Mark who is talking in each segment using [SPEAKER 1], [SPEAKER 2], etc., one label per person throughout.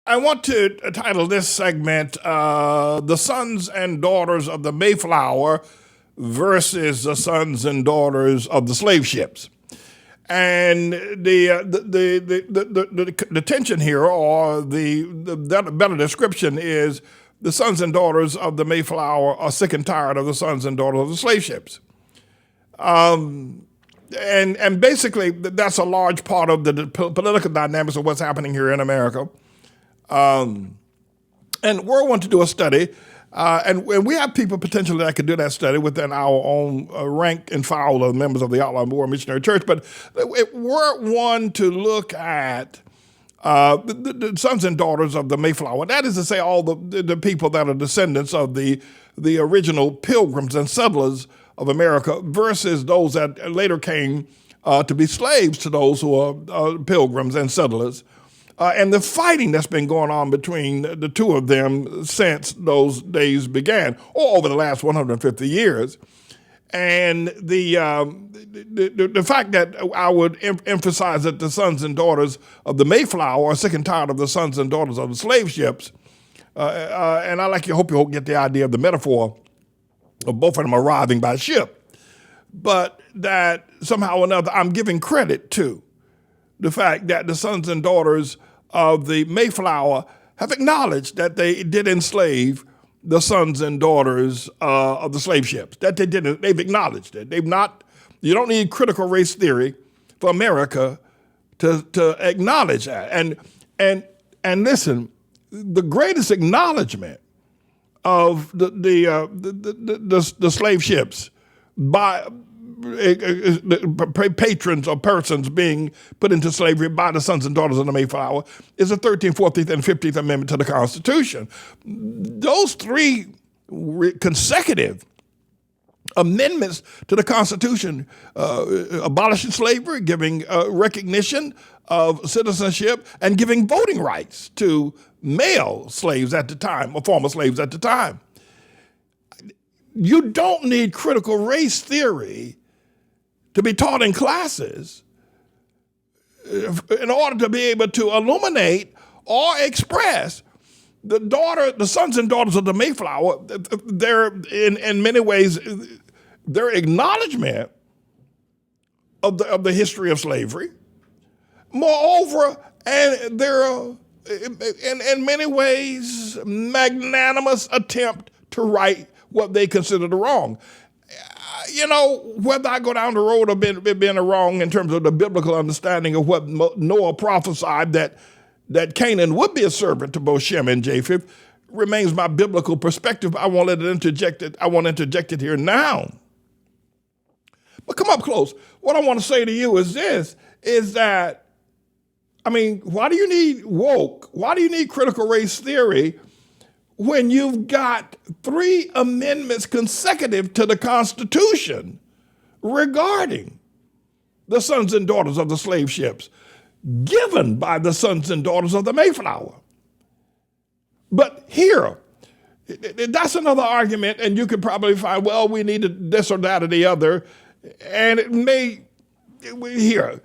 [SPEAKER 1] I want to title this segment The Sons and Daughters of the Mayflower versus the Sons and Daughters of the Slave Ships. And the tension here, or the better description, is the sons and daughters of the Mayflower are sick and tired of the sons and daughters of the slave ships. And basically, that's a large part of the political dynamics of what's happening here in America. And we're going to do a study, and we have people potentially that could do that study within our own rank and file of members of the ATLAH Missionary Church. But we're one to look at the sons and daughters of the Mayflower. That is to say, all the people that are descendants of the original pilgrims and settlers of America versus those that later came to be slaves to those who are pilgrims and settlers. And the fighting that's been going on between the two of them since those days began, or over the last 150 years. And the fact that I would emphasize that the sons and daughters of the Mayflower are sick and tired of the sons and daughters of the slave ships. And I hope you get the idea of the metaphor of both of them arriving by ship. But that somehow or another I'm giving credit to the fact that the sons and daughters of the Mayflower have acknowledged that they did enslave the sons and daughters of the slave ships. That they didn't. They've acknowledged it. They've not. You don't need critical race theory for America to acknowledge that. And listen, the greatest acknowledgement of the slave ships by patrons or persons being put into slavery by the sons and daughters of the Mayflower is the 13th, 14th, and 15th Amendment to the Constitution. Those three consecutive amendments to the Constitution, abolishing slavery, giving recognition of citizenship, and giving voting rights to male slaves at the time, or former slaves at the time. You don't need critical race theory to be taught in classes in order to be able to illuminate or express the sons and daughters of the Mayflower. They're in many ways their acknowledgement of the history of slavery. Moreover, and they're in many ways magnanimous attempt to right what they consider the wrong. Whether I go down the road of being wrong in terms of the biblical understanding of what Noah prophesied that Canaan would be a servant to both Shem and Japheth remains my biblical perspective. I want to interject it here now. But come up close. What I want to say to you is this, is that, why do you need woke? Why do you need critical race theory when you've got 3 amendments consecutive to the Constitution regarding the sons and daughters of the slave ships given by the sons and daughters of the Mayflower? But here, that's another argument, and you could probably find, well, we needed this or that or the other, and it may, here,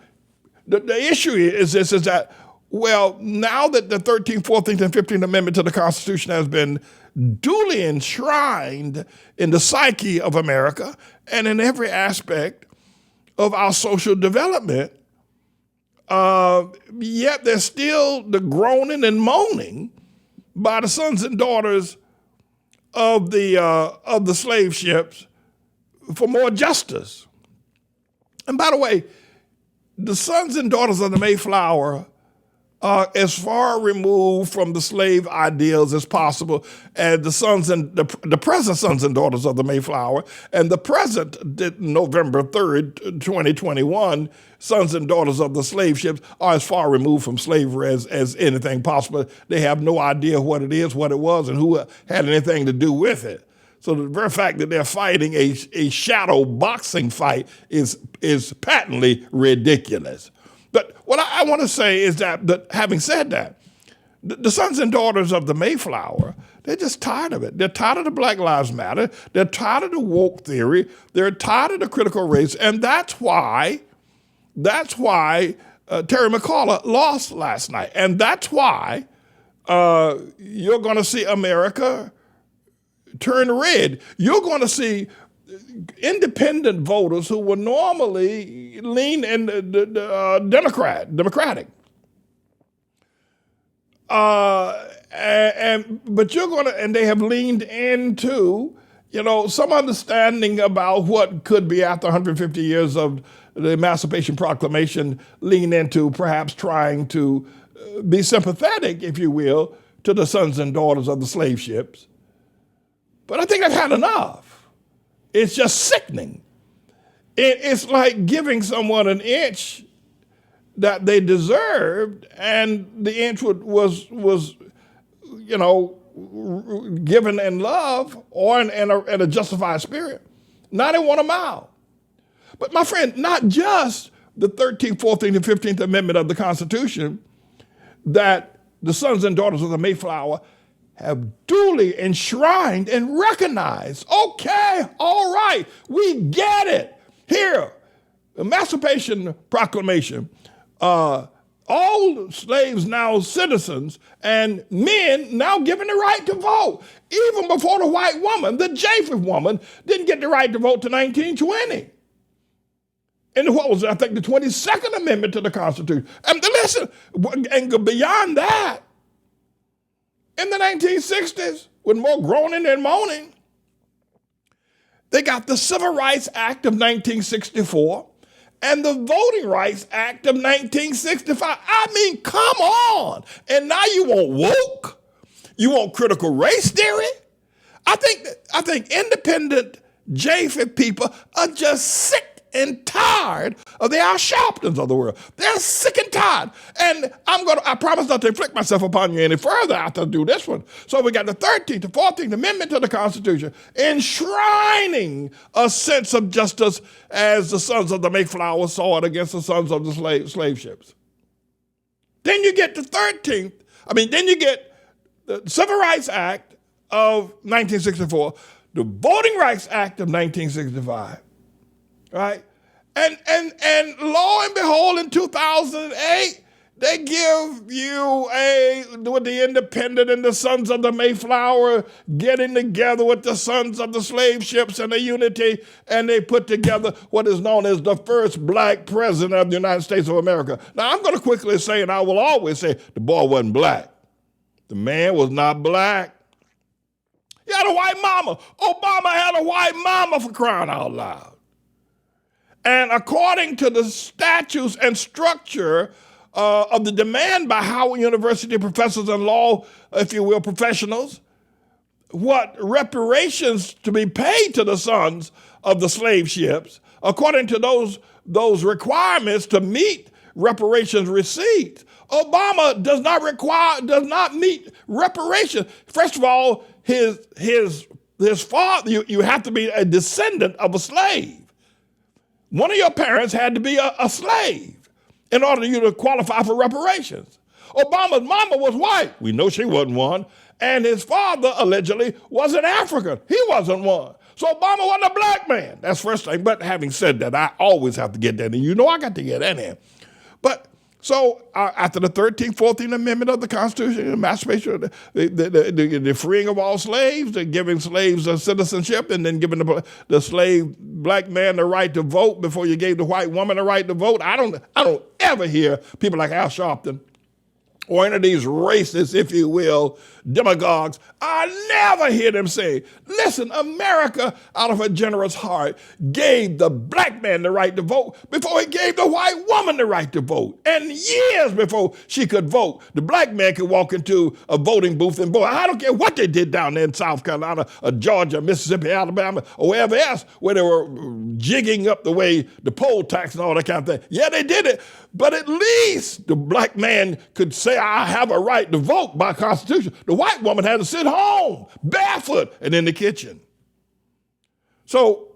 [SPEAKER 1] the issue is this, is that, well, now that the 13th, 14th, and 15th Amendment to the Constitution has been duly enshrined in the psyche of America and in every aspect of our social development, yet there's still the groaning and moaning by the sons and daughters of the slave ships for more justice. And by the way, the sons and daughters of the Mayflower are as far removed from the slave ideals as possible as the present sons and daughters of the Mayflower and the present November 3rd, 2021 sons and daughters of the slave ships are as far removed from slavery as anything possible. They have no idea what it is, what it was, and who had anything to do with it. So the very fact that they're fighting a shadow boxing fight is patently ridiculous. But what I want to say is that having said that, the sons and daughters of the Mayflower, they're just tired of it. They're tired of the Black Lives Matter. They're tired of the woke theory. They're tired of the critical race. And that's why Terry McCullough lost last night. And that's why you're going to see America turn red. You're going to see independent voters who would normally lean in the Democratic. But you're going to, and they have leaned into, some understanding about what could be after 150 years of the Emancipation Proclamation, lean into perhaps trying to be sympathetic, if you will, to the sons and daughters of the slave ships. But I think they've had enough. It's just sickening. It's like giving someone an inch that they deserved, and the inch was given in love or in a justified spirit. Now they want a mile. But my friend, not just the 13th, 14th, and 15th Amendment of the Constitution that the sons and daughters of the Mayflower have duly enshrined and recognized. Okay, all right, we get it. Here, Emancipation Proclamation, all slaves now citizens, and men now given the right to vote. Even before the white woman, the Japheth woman, didn't get the right to vote to 1920. And what was it? I think the 22nd Amendment to the Constitution. And listen, and beyond that, in the 1960s, with more groaning and moaning, they got the Civil Rights Act of 1964 and the Voting Rights Act of 1965. I mean, come on. And now you want woke? You want critical race theory? I think independent Japheth people are just sick and tired of the Sharptons of the world. They're sick and tired. And I promise not to inflict myself upon you any further after I do this one. So we got the 13th, the 14th Amendment to the Constitution enshrining a sense of justice as the sons of the Mayflower saw it against the sons of the slave ships. Then you get then you get the Civil Rights Act of 1964, the Voting Rights Act of 1965. Right? And lo and behold, in 2008, they give you with the independent and the sons of the Mayflower getting together with the sons of the slave ships and the unity, and they put together what is known as the first black president of the United States of America. Now, I'm going to quickly say, and I will always say, the boy wasn't black. The man was not black. He had a white mama. Obama had a white mama, for crying out loud. And according to the statutes and structure of the demand by Howard University professors and law, if you will, professionals, what reparations to be paid to the sons of the slave ships, according to those requirements to meet reparations receipts, Obama does not meet reparations. First of all, his father, you have to be a descendant of a slave. One of your parents had to be a slave in order for you to qualify for reparations. Obama's mama was white. We know she wasn't one. And his father, allegedly, was an African. He wasn't one. So Obama wasn't a black man. That's the first thing. But having said that, I always have to get that in. I got to get that in. But so after the 13th, 14th Amendment of the Constitution, the emancipation, the freeing of all slaves, the giving slaves a citizenship, and then giving the slave black man the right to vote before you gave the white woman the right to vote. I don't ever hear people like Al Sharpton or any of these racists, if you will, demagogues, I never hear them say, listen, America, out of a generous heart, gave the black man the right to vote before he gave the white woman the right to vote. And years before she could vote, the black man could walk into a voting booth and vote. I don't care what they did down there in South Carolina, or Georgia, Mississippi, Alabama, or wherever else, where they were jigging up the way the poll tax and all that kind of thing. Yeah, they did it. But at least the black man could say, I have a right to vote by Constitution. The white woman had to sit home, barefoot, and in the kitchen. So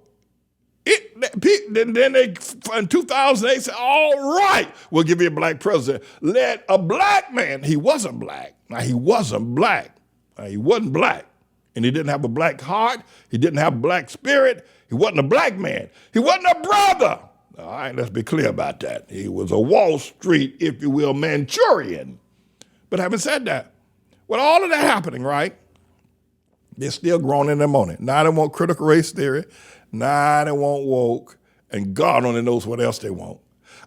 [SPEAKER 1] then they, in 2008, said, all right, we'll give you a black president. Let a black man, he wasn't black. Now, he wasn't black. He wasn't black. And he didn't have a black heart. He didn't have a black spirit. He wasn't a black man. He wasn't a brother. All right, let's be clear about that. He was a Wall Street, if you will, Manchurian. But having said that, With all of that happening, right? They're still growing in their money. Now they want critical race theory. Now they want woke. And God only knows what else they want.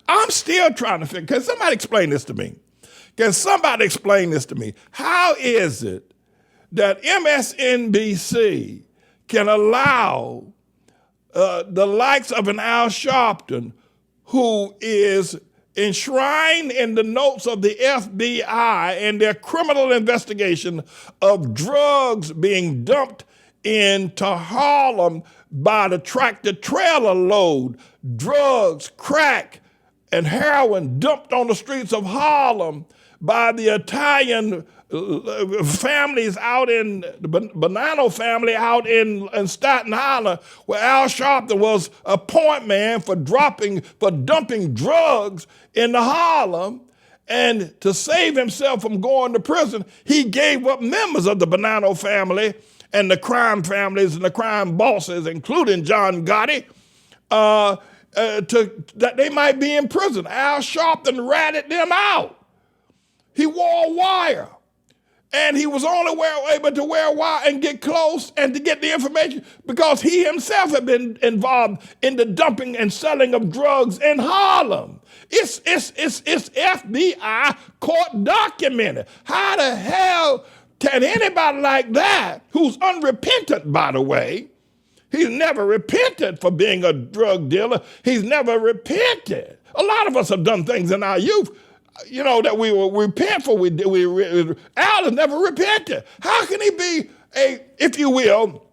[SPEAKER 1] I'm still trying to figure, can somebody explain this to me? Can somebody explain this to me? How is it that MSNBC can allow the likes of an Al Sharpton, who is enshrined in the notes of the FBI and their criminal investigation of drugs being dumped into Harlem by the tractor trailer load, drugs, crack, and heroin dumped on the streets of Harlem by the Italian families out in the Bonanno family out in Staten Island, where Al Sharpton was a point man for dumping drugs into Harlem. And to save himself from going to prison, he gave up members of the Bonanno family and the crime families and the crime bosses, including John Gotti, that they might be in prison. Al Sharpton ratted them out. He wore a wire. And he was only able to wear a wire and get close and to get the information because he himself had been involved in the dumping and selling of drugs in Harlem. It's FBI court documented. How the hell can anybody like that, who's unrepentant, by the way, he's never repented for being a drug dealer. He's never repented. A lot of us have done things in our youth, that we will repent for. Al has never repented. How can he be if you will,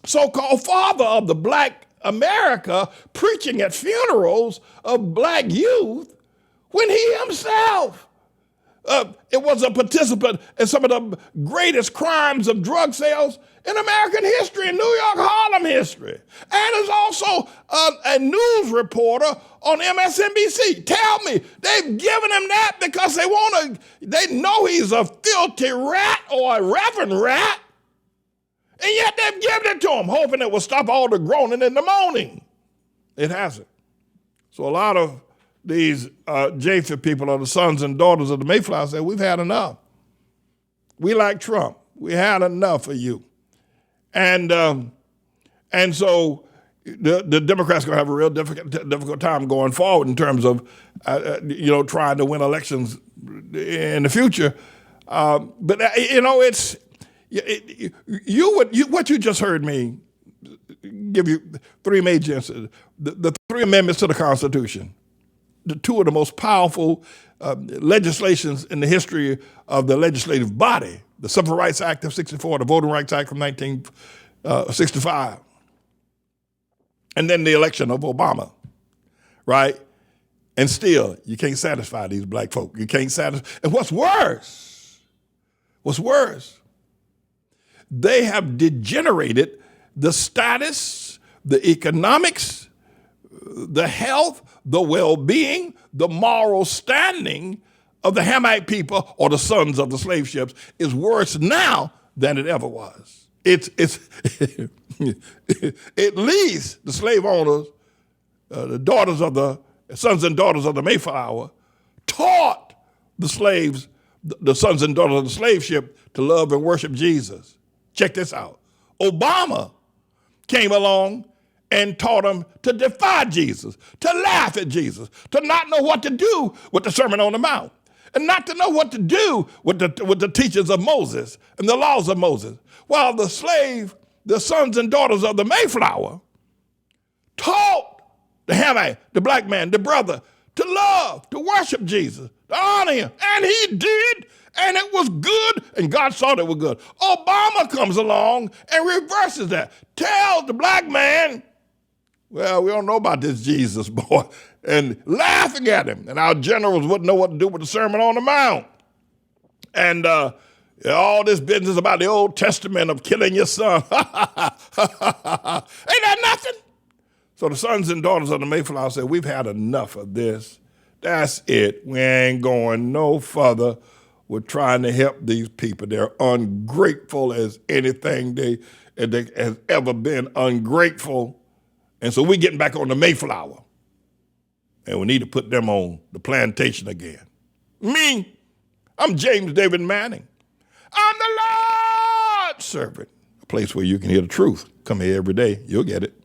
[SPEAKER 1] so-called father of the black America preaching at funerals of black youth when he himself it was a participant in some of the greatest crimes of drug sales in American history, in New York, Harlem history, and is also a news reporter on MSNBC. Tell me, they've given him that because they know he's a filthy rat or a reverend rat, and yet they've given it to him, hoping it will stop all the groaning and the moaning. It hasn't. So a lot of these Japheth people, or the sons and daughters of the Mayflower, say, we've had enough. We like Trump. We had enough of you. And so the Democrats are going to have a real difficult time going forward in terms of, trying to win elections in the future. But it's what you just heard me give you three major instances. The three amendments to the Constitution, the two of the most powerful legislations in the history of the legislative body, the Civil Rights Act of 1964, the Voting Rights Act from 1965, and then the election of Obama, right? And still, you can't satisfy these black folk. You can't satisfy. And what's worse, they have degenerated the status, the economics, the health, the well-being, the moral standing of the Hamite people or the sons of the slave ships is worse now than it ever was. It's at least the slave owners, the daughters of the sons and daughters of the Mayflower, taught the slaves, the sons and daughters of the slave ship, to love and worship Jesus. Check this out. Obama came along and taught them to defy Jesus, to laugh at Jesus, to not know what to do with the Sermon on the Mount, and not to know what to do with the teachings of Moses and the laws of Moses. While the sons and daughters of the Mayflower taught the Hamite, the black man, the brother, to love, to worship Jesus, to honor him. And he did, and it was good, and God saw that it was good. Obama comes along and reverses that. Tells the black man, well, we don't know about this Jesus boy, and laughing at him. And our generals wouldn't know what to do with the Sermon on the Mount. And all this business about the Old Testament of killing your son. Ain't that nothing? So the sons and daughters of the Mayflower said, we've had enough of this. That's it. We ain't going no further. We're trying to help these people. They're ungrateful as anything they has ever been ungrateful. And so we're getting back on the Mayflower. And we need to put them on the plantation again. Me, I'm James David Manning. I'm the Lord's servant. A place where you can hear the truth. Come here every day. You'll get it.